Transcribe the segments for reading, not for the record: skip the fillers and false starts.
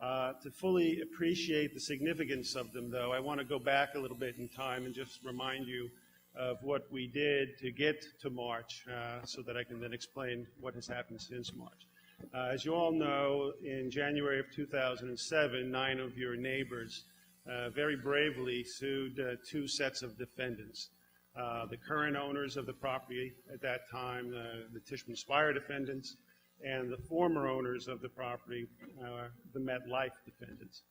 To fully appreciate the significance of them, though, I want to go back a little bit in time and just remind you of what we did to get to March so that I can then explain what has happened since March. As you all know, in January of 2007, 9 of your neighbors very bravely sued 2 sets of defendants. The current owners of the property at that time, the Tishman Speyer defendants, and the former owners of the property, the MetLife defendants.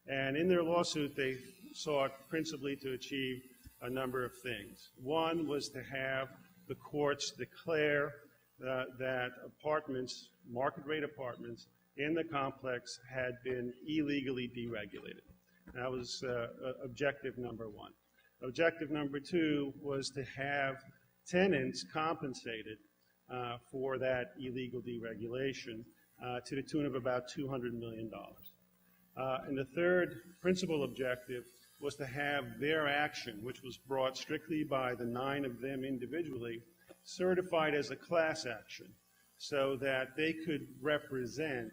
And in their lawsuit, they sought principally to achieve a number of things. One was to have the courts declare that apartments, market-rate apartments, in the complex had been illegally deregulated. That was objective number 1. Objective number 2 was to have tenants compensated for that illegal deregulation to the tune of about $200 million. And the third principal objective was to have their action, which was brought strictly by the 9 of them individually, certified as a class action so that they could represent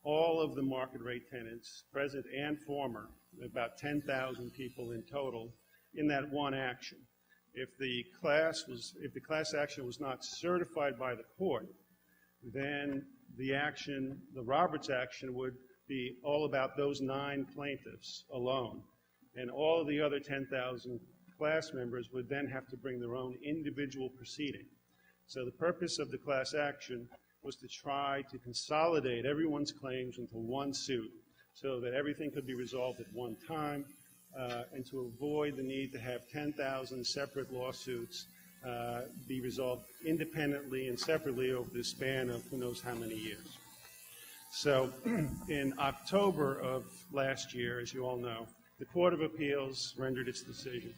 all of the market rate tenants, present and former, about 10,000 people in total, in that one action. If the class action was not certified by the court, then the action, the Roberts action, would be all about those 9 plaintiffs alone. And all of the other 10,000 class members would then have to bring their own individual proceeding. So the purpose of the class action was to try to consolidate everyone's claims into one suit so that everything could be resolved at one time, and to avoid the need to have 10,000 separate lawsuits be resolved independently and separately over the span of who knows how many years. So in October of last year, as you all know, the Court of Appeals rendered its decision.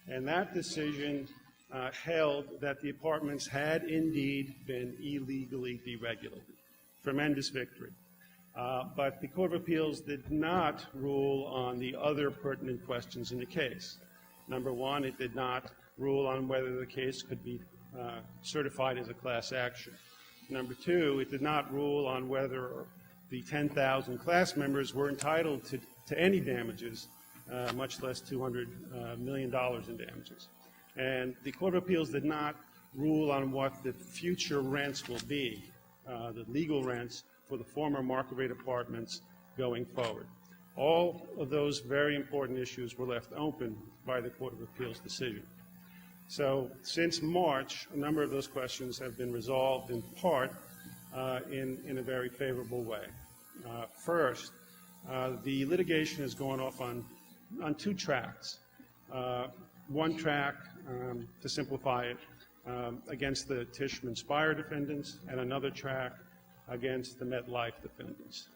And that decision held that the apartments had indeed been illegally deregulated. Tremendous victory. But the Court of Appeals did not rule on the other pertinent questions in the case. Number 1, it did not rule on whether the case could be certified as a class action. Number 2, it did not rule on whether the 10,000 class members were entitled to any damages, much less $200 million in damages. And the Court of Appeals did not rule on what the future rents will be, the legal rents for the former market rate apartments going forward. All of those very important issues were left open by the Court of Appeals decision. So since March, a number of those questions have been resolved in part in a very favorable way. First, the litigation has gone off on 2 tracks. One track, to simplify it, against the Tishman Speyer defendants, and another track against the MetLife defendants.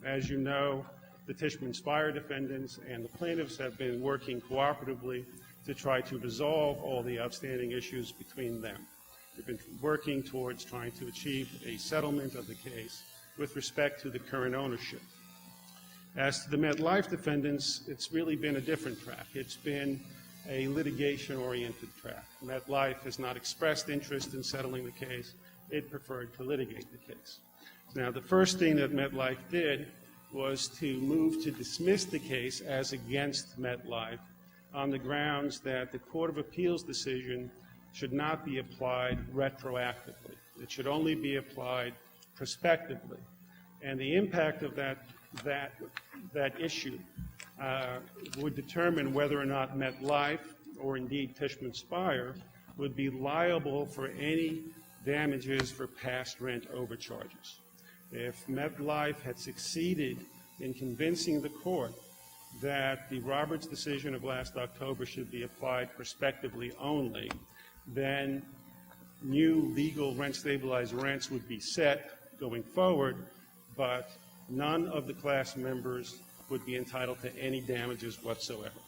As you know, the Tishman Speyer defendants and the plaintiffs have been working cooperatively to try to resolve all the outstanding issues between them. They've been working towards trying to achieve a settlement of the case with respect to the current ownership. As to the MetLife defendants, it's really been a different track. It's been a litigation-oriented track. MetLife has not expressed interest in settling the case. It preferred to litigate the case. Now, the first thing that MetLife did was to move to dismiss the case as against MetLife on the grounds that the Court of Appeals decision should not be applied retroactively. It should only be applied prospectively. And the impact of that issue would determine whether or not MetLife, or indeed Tishman Speyer, would be liable for any damages for past rent overcharges. If MetLife had succeeded in convincing the court that the Roberts decision of last October should be applied prospectively only, then new legal rent-stabilized rents would be set going forward, but none of the class members would be entitled to any damages whatsoever.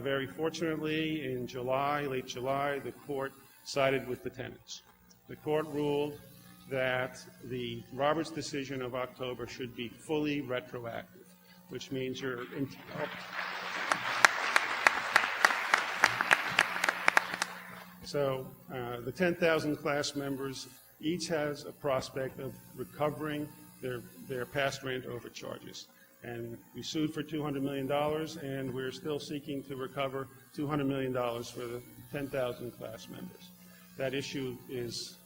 Very fortunately, in July, late July, the court sided with the tenants. The court ruled that the Roberts decision of October should be fully retroactive, which means So the 10,000 class members each has a prospect of recovering their past rent overcharges. And we sued for $200 million, and we're still seeking to recover $200 million for the 10,000 class members. That issue is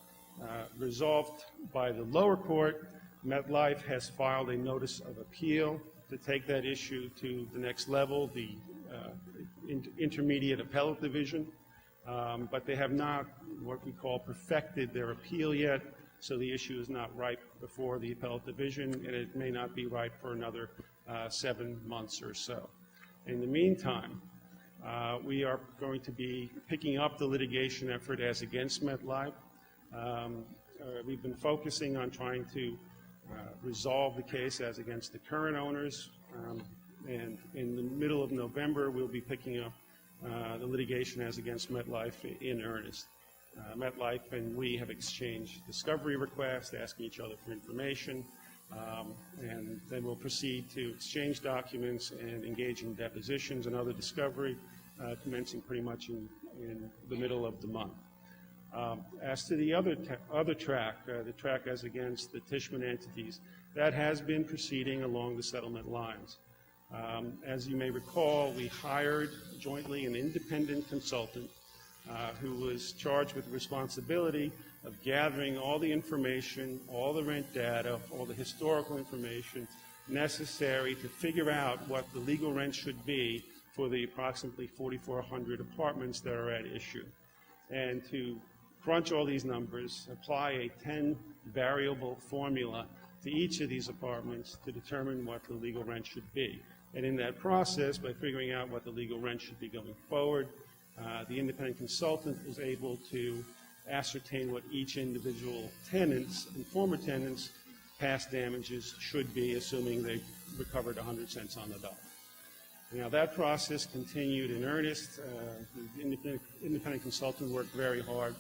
resolved by the lower court. MetLife has filed a notice of appeal to take that issue to the next level, the intermediate appellate division, but they have not what we call perfected their appeal yet, so the issue is not ripe before the appellate division, and it may not be ripe for another 7 months or so. In the meantime, we are going to be picking up the litigation effort as against MetLife. We've been focusing on trying to resolve the case as against the current owners, and in the middle of November we'll be picking up the litigation as against MetLife in earnest. MetLife and we have exchanged discovery requests asking each other for information, and then we'll proceed to exchange documents and engage in depositions and other discovery commencing pretty much in the middle of the month. As to the other track, the track as against the Tishman entities, that has been proceeding along the settlement lines. As you may recall, we hired jointly an independent consultant who was charged with the responsibility of gathering all the information, all the rent data, all the historical information necessary to figure out what the legal rent should be for the approximately 4,400 apartments that are at issue, and to crunch all these numbers, apply a 10-variable formula to each of these apartments to determine what the legal rent should be. And in that process, by figuring out what the legal rent should be going forward, the independent consultant was able to ascertain what each individual tenant's and former tenants' past damages should be, assuming they recovered 100 cents on the dollar. Now, that process continued in earnest. The independent consultant worked very hard.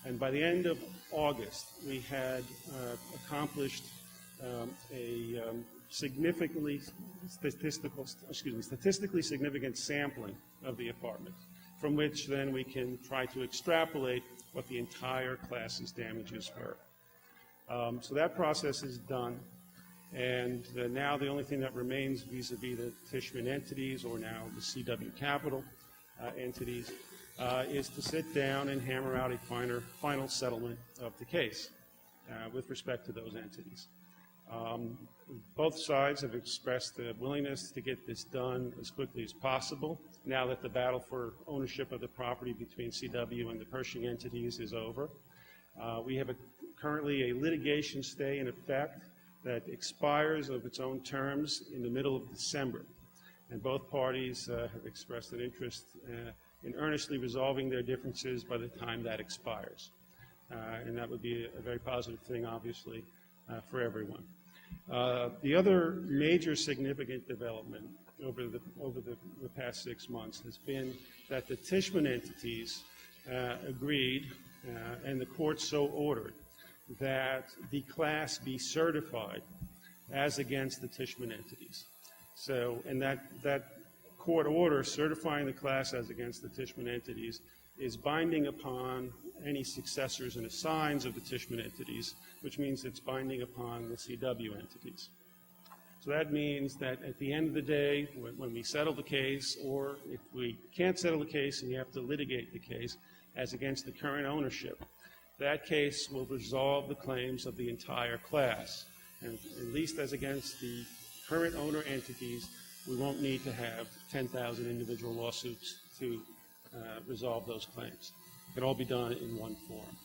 And by the end of August, we had accomplished a statistically significant sampling of the apartments, from which then we can try to extrapolate what the entire class's damages were. So that process is done, and now the only thing that remains vis-a-vis the Tishman entities, or now the CW Capital entities, is to sit down and hammer out a final settlement of the case with respect to those entities. Both sides have expressed the willingness to get this done as quickly as possible, now that the battle for ownership of the property between CW and the Pershing entities is over. We have currently a litigation stay in effect that expires of its own terms in the middle of December, and both parties have expressed an interest in earnestly resolving their differences by the time that expires. And that would be a very positive thing, obviously, for everyone. The other major significant development over the past 6 months has been that the Tishman entities agreed, and the court so ordered, that the class be certified as against the Tishman entities. So, and that court order certifying the class as against the Tishman entities is binding upon any successors and assigns of the Tishman entities, which means it's binding upon the CW entities. So that means that at the end of the day, when we settle the case, or if we can't settle the case and you have to litigate the case as against the current ownership, that case will resolve the claims of the entire class. And at least as against the current owner entities, we won't need to have 10,000 individual lawsuits to resolve those claims. It can all be done in one form.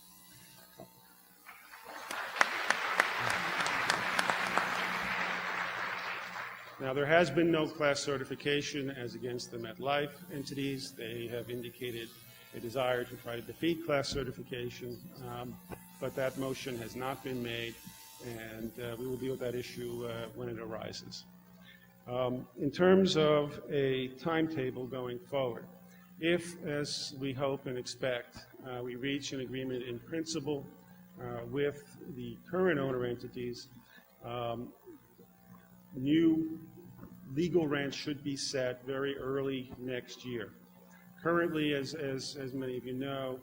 Now, there has been no class certification as against the MetLife entities. They have indicated a desire to try to defeat class certification, but that motion has not been made, and we will deal with that issue when it arises. In terms of a timetable going forward, if, as we hope and expect, we reach an agreement in principle with the current owner entities, new legal rent should be set very early next year. Currently, as many of you know,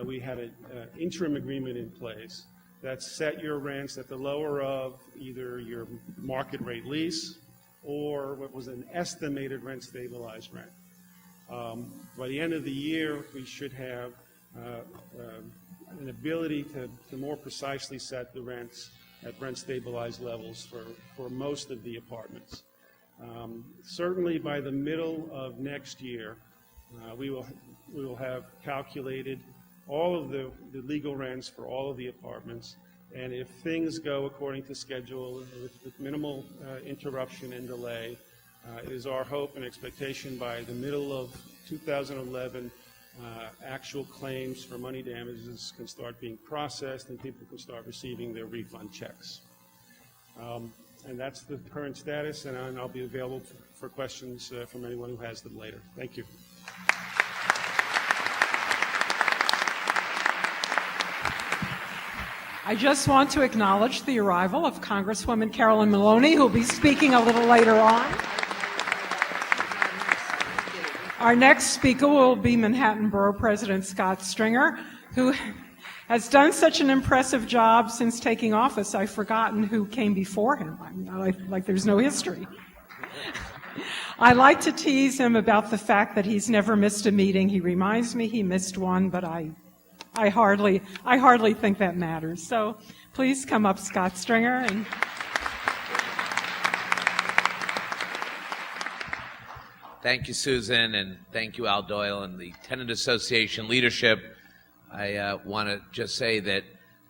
we had an interim agreement in place that set your rents at the lower of either your market rate lease or what was an estimated rent stabilized rent. By the end of the year, we should have an ability to more precisely set the rents at rent stabilized levels for most of the apartments. Certainly by the middle of next year, we will have calculated all of the legal rents for all of the apartments, and if things go according to schedule with minimal interruption and delay, it is our hope and expectation by the middle of 2011 actual claims for money damages can start being processed and people can start receiving their refund checks. And that's the current status, and I'll be available for questions from anyone who has them later. Thank you. I just want to acknowledge the arrival of Congresswoman Carolyn Maloney, who will be speaking a little later on. Our next speaker will be Manhattan Borough President Scott Stringer, who has done such an impressive job since taking office, I've forgotten who came before him. Like there's no history. I like to tease him about the fact that he's never missed a meeting. He reminds me he missed one, but I hardly think that matters. So please come up, Scott Stringer. Thank you, Susan, and thank you, Al Doyle, and the Tenant Association leadership. I want to just say that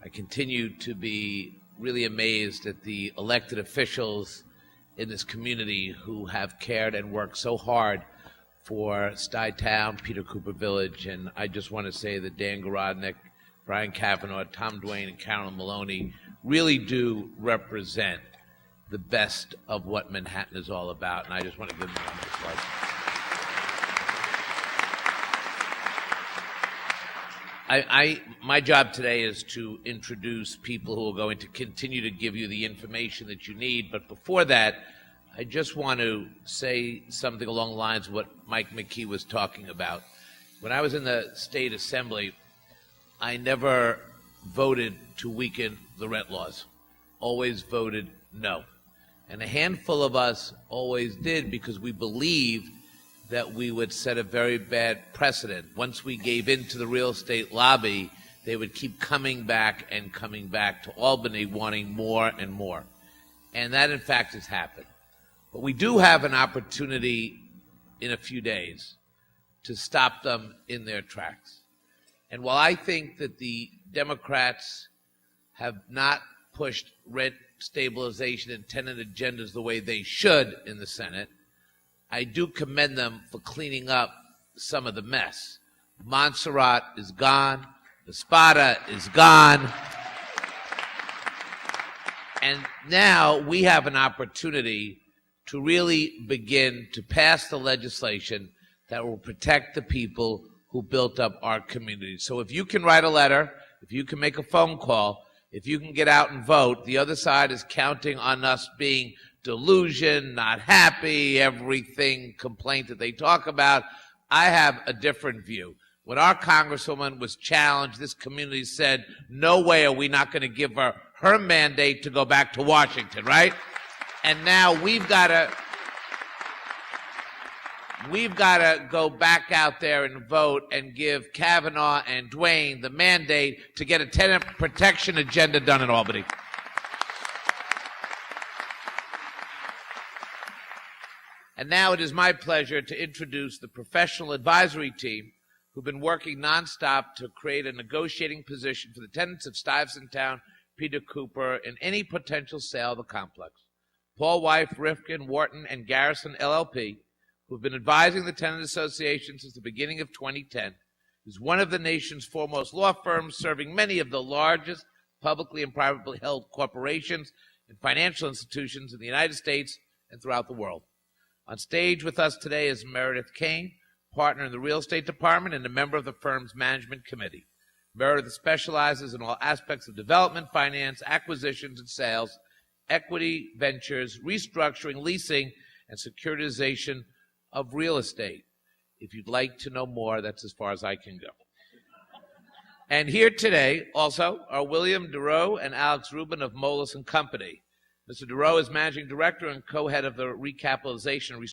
I continue to be really amazed at the elected officials in this community who have cared and worked so hard for Stuytown, Peter Cooper Village, and I just want to say that Dan Garodnick, Brian Kavanaugh, Tom Duane, and Carolyn Maloney really do represent the best of what Manhattan is all about, and I just want to give them a applause. My job today is to introduce people who are going to continue to give you the information that you need. But before that, I just want to say something along the lines of what Mike McKee was talking about. When I was in the State Assembly, I never voted to weaken the rent laws. Always voted no. And a handful of us always did because we believed that we would set a very bad precedent. Once we gave in to the real estate lobby, they would keep coming back to Albany wanting more and more. And that, in fact, has happened. But we do have an opportunity in a few days to stop them in their tracks. And while I think that the Democrats have not pushed rent stabilization and tenant agendas the way they should in the Senate, I do commend them for cleaning up some of the mess. Montserrat is gone. The Spada is gone. And now we have an opportunity to really begin to pass the legislation that will protect the people who built up our community. So if you can write a letter, if you can make a phone call, if you can get out and vote, the other side is counting on us being delusion, not happy, everything complaint that they talk about. I have a different view. When our Congresswoman was challenged, this community said, no way are we not going to give her mandate to go back to Washington, right? And now we've got to go back out there and vote and give Kavanaugh and Duane the mandate to get a tenant protection agenda done in Albany. And now it is my pleasure to introduce the professional advisory team who've been working nonstop to create a negotiating position for the tenants of Stuyvesant Town, Peter Cooper, in any potential sale of the complex. Paul Wife, Rifkin, Wharton, and Garrison LLP, who've been advising the Tenant Association since the beginning of 2010, is one of the nation's foremost law firms, serving many of the largest publicly and privately held corporations and financial institutions in the United States and throughout the world. On stage with us today is Meredith Kane, partner in the real estate department and a member of the firm's management committee. Meredith specializes in all aspects of development, finance, acquisitions and sales, equity, ventures, restructuring, leasing, and securitization of real estate. If you'd like to know more, that's as far as I can go. And here today also are William DeRoe and Alex Rubin of Moelis & Company. Mr. DeRoe is Managing Director and co-head of the Recapitalization and